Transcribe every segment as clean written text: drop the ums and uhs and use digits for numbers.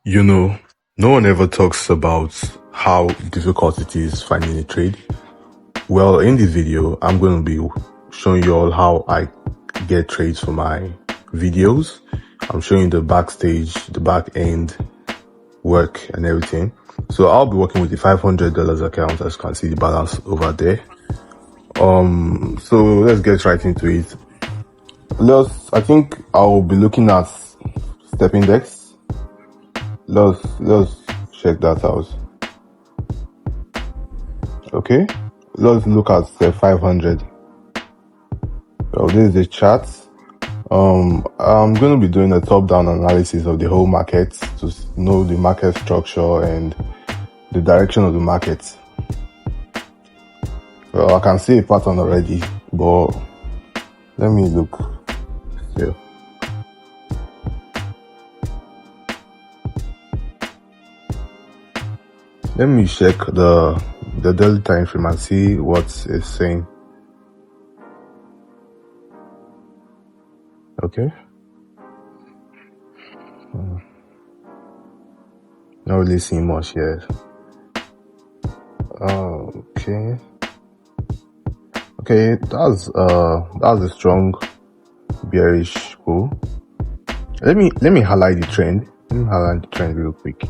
You know, no one ever talks about how difficult it is finding a trade. Well, in this video, I'm going to be showing you all how I get trades for my videos. I'm showing the backstage, the back end work and everything. So I'll be working with the $500 account, as you can see the balance over there. So let's get right into it. I think I'll be looking at Step Index. Let's check that out. Okay, let's look at the 500. So this is the chart. I'm going to be doing a top-down analysis of the whole market to know the market structure and the direction of the market. Well, I can see a pattern already, but let me look still. Let me check the daily time frame and see what it's saying. Okay. Not really seeing much yet. Okay, that's a strong bearish pull. Let me highlight the trend. Let me highlight the trend real quick.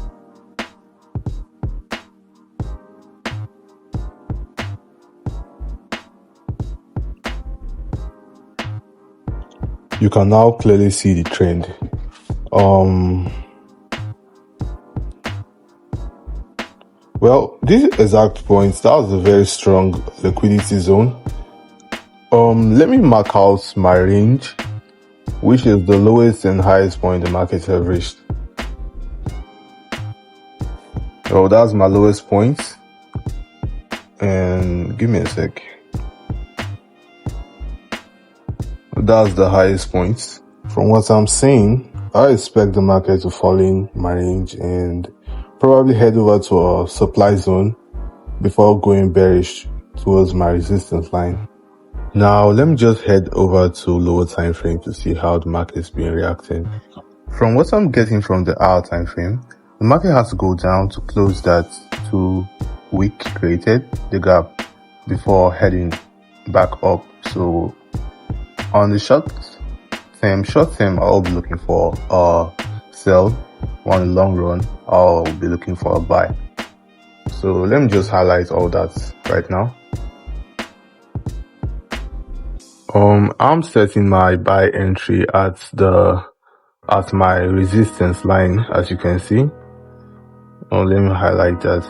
You can now clearly see the trend. Well, this exact point, that was a very strong liquidity zone. Let me mark out my range, which is the lowest and highest point the market have reached. So that's my lowest point. And give me a sec. That's the highest point. From what I'm seeing, I expect the market to fall in my range and probably head over to a supply zone before going bearish towards my resistance line. Now, let me just head over to lower time frame to see how the market is being reacting. From what I'm getting from the hour time frame, the market has to go down to close that 2 week created, the gap, before heading back up. So on the short term, I'll be looking for a sell. On the long run, I'll be looking for a buy. So let me just highlight all that right now. I'm setting my buy entry at my resistance line, as you can see. Let me highlight that.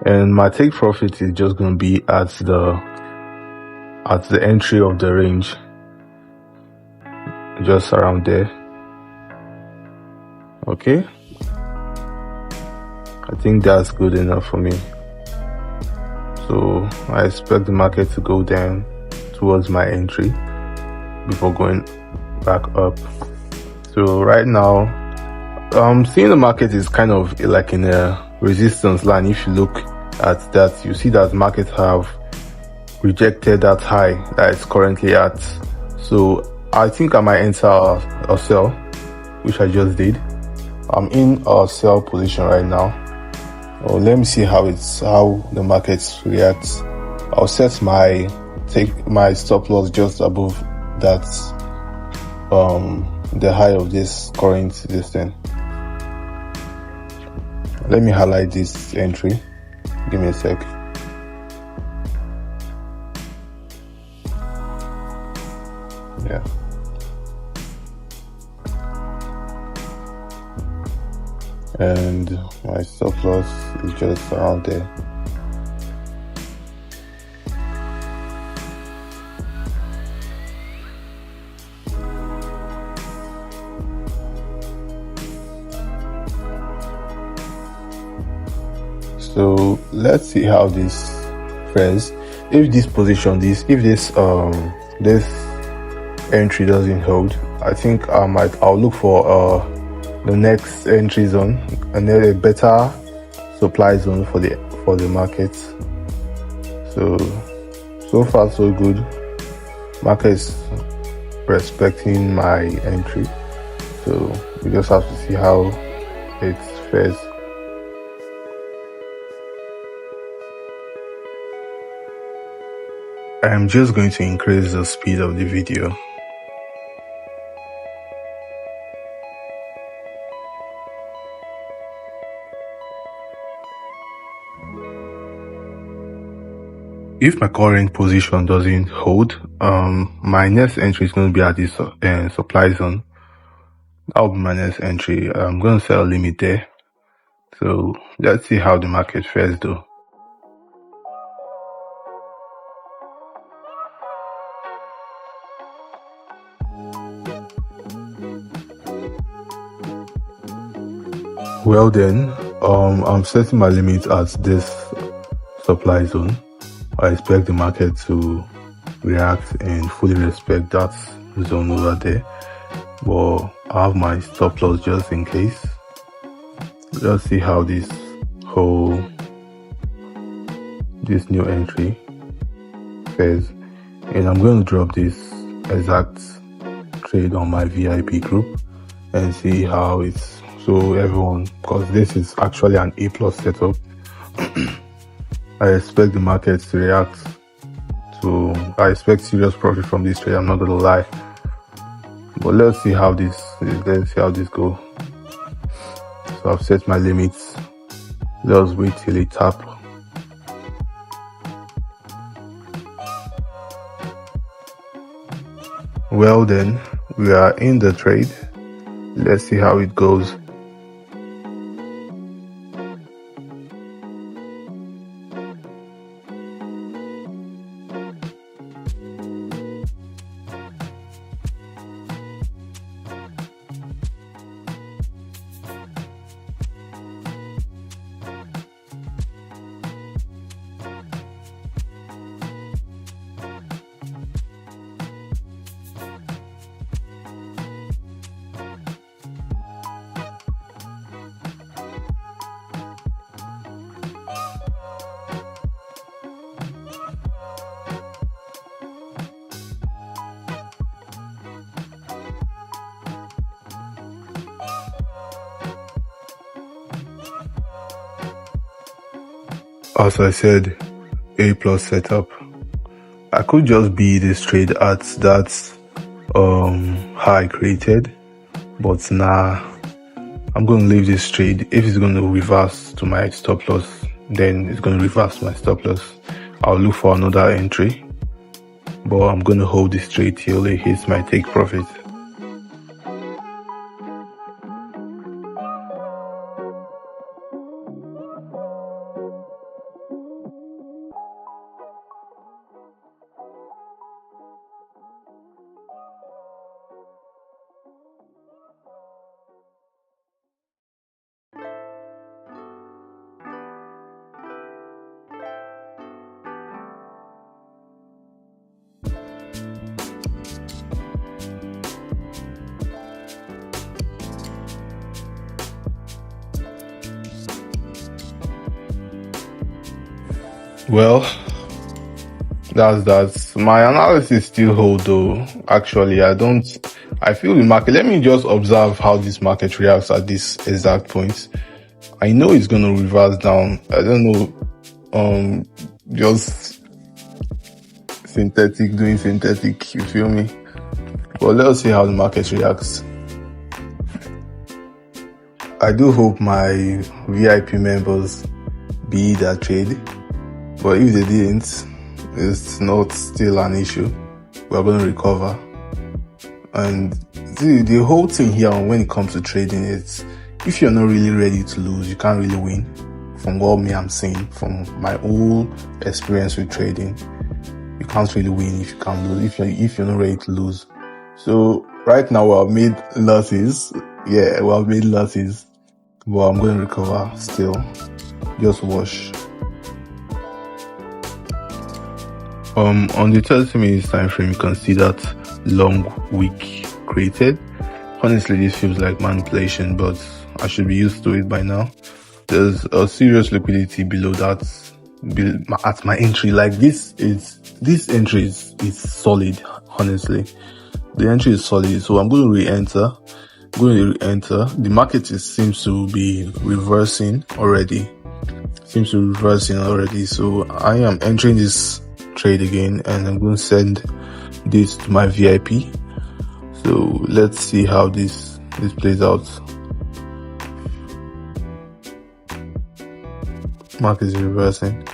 And my take profit is just going to be at the entry of the range, just around there. Okay, I think that's good enough for me. So I expect the market to go down towards my entry before going back up. So right now, seeing the market is kind of like in a resistance line. If you look at that, you see that market have rejected that high that it's currently at. So I think I might enter a sell, which I just did. I'm in a sell position right now. Let me see how the market reacts. I'll set my stop loss just above that, the high of this current thing. Let me highlight this entry. Give me a sec. Yeah. And my stop loss is just around there. So let's see how this fares. If this entry doesn't hold, I think I'll look for the next entry zone and then a better supply zone for the market. So far so good. Market is respecting my entry. So we just have to see how It's Fez. I'm just going to increase the speed of the video. If my current position doesn't hold, my next entry is going to be at this supply zone. That will be my next entry. I'm going to set a limit there. So let's see how the market fares though. Well then, I'm setting my limit at this supply zone. I expect the market to react and fully respect that zone over there, but I have my stop loss just in case. Let's see how this new entry fares, and I'm going to drop this exact trade on my VIP group and see how it's, so everyone, because this is actually an A+ setup. I expect the market to react to, I expect serious profit from this trade, I'm not gonna lie. But let's see how this goes. So I've set my limits. Let's wait till it tap. Well then, we are in the trade. Let's see how it goes. As I said, A+ setup. I could just be this trade at that high created, but nah, I'm going to leave this trade. If it's going to reverse to my stop loss, then it's going to reverse my stop loss. I'll look for another entry, but I'm going to hold this trade till it hits my take profit. Well, that's my analysis still hold though. Actually, I feel the market, let me just observe how this market reacts at this exact point. I know it's gonna reverse down. I don't know, just doing synthetic, you feel me? But let's see how the market reacts. I do hope my VIP members beat that trade, but if they didn't, it's not still an issue. We're going to recover. And the whole thing here when it comes to trading is, if you're not really ready to lose, you can't really win. From what I'm seeing, from my whole experience with trading, you can't really win if you can't lose, if you're not ready to lose. So right now we've made losses. Yeah, we've made losses, but I'm going to recover still. Just watch. On the 30 minutes time frame, you can see that long wick created. Honestly, this feels like manipulation, but I should be used to it by now. There's a serious liquidity below that, at my entry. Like this entry is solid. Honestly, the entry is solid, so I'm going to re-enter going to enter. The market seems to be reversing already. So I am entering this trade again, and I'm going to send this to my VIP. So let's see how this plays out. Market is reversing.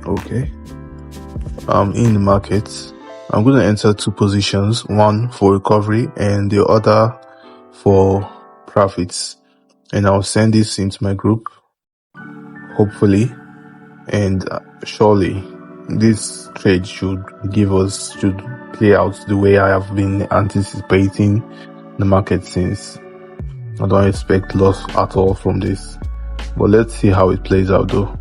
Okay. In the market, I'm going to enter 2 positions, one for recovery and the other for profits. And I'll send this into my group, hopefully, and surely this trade should play out the way I have been anticipating the market since. I don't expect loss at all from this, but let's see how it plays out though.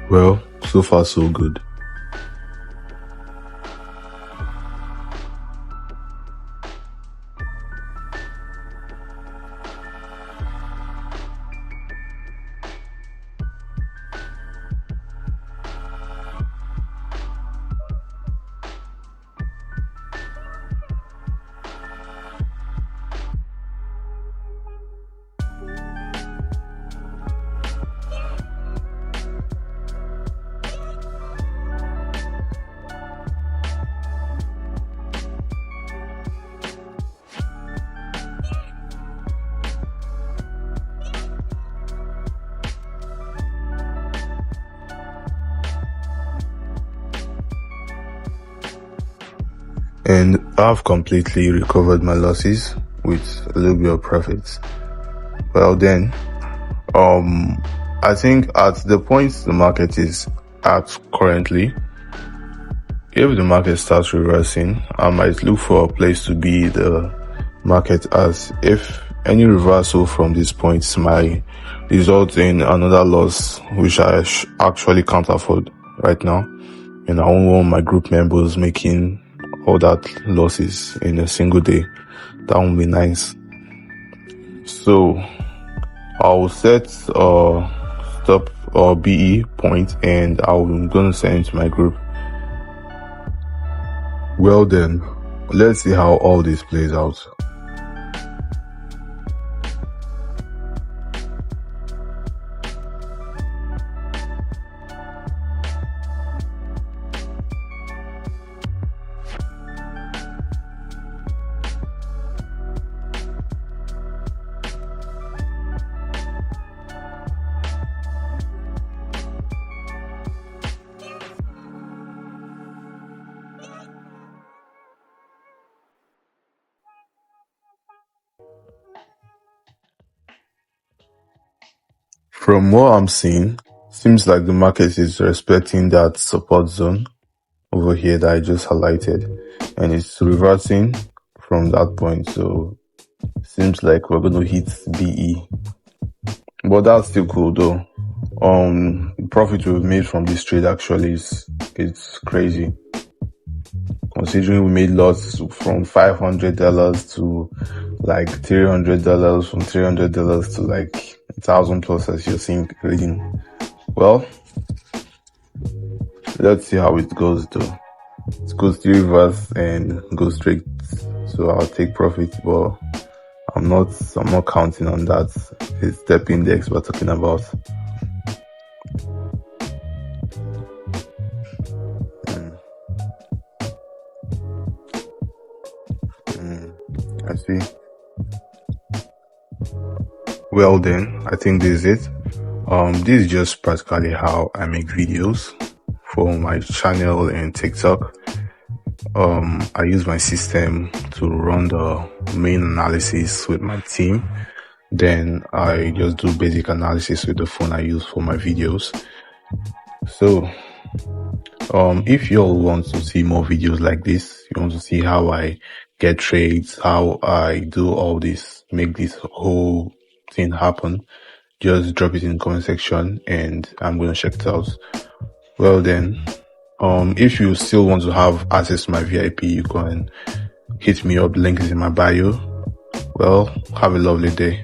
Well, so far so good. And I've completely recovered my losses with a little bit of profits. Well then, I think at the point the market is at currently, if the market starts reversing, I might look for a place to be the market, as if any reversal from this point might result in another loss, which I actually can't afford right now. And I don't want my group members making all that losses in a single day. That would be nice. So I'll set a stop or BE point, and I'm gonna send it to my group. Well then, let's see how all this plays out. From what I'm seeing, seems like the market is respecting that support zone over here that I just highlighted, and it's reversing from that point. So seems like we're going to hit BE, but that's still cool though. Profit we've made from this trade actually it's crazy, considering we made lots from $500 to like $300, from $300 to like 1,000 plus, as you're seeing reading. Well, let's see how it goes though. It goes to reverse and go straight, so I'll take profit, but I'm not counting on that. It's step index we're talking about. I see. Well then, I think this is it. This is just practically how I make videos for my channel and TikTok. I use my system to run the main analysis with my team. Then I just do basic analysis with the phone I use for my videos. So If you all want to see more videos like this, you want to see how I get trades, how I do all this, make this whole thing happen, just drop it in the comment section and I'm going to check it out. Well then, if you still want to have access to my VIP, you can hit me up. Link is in my bio. Well, have a lovely day.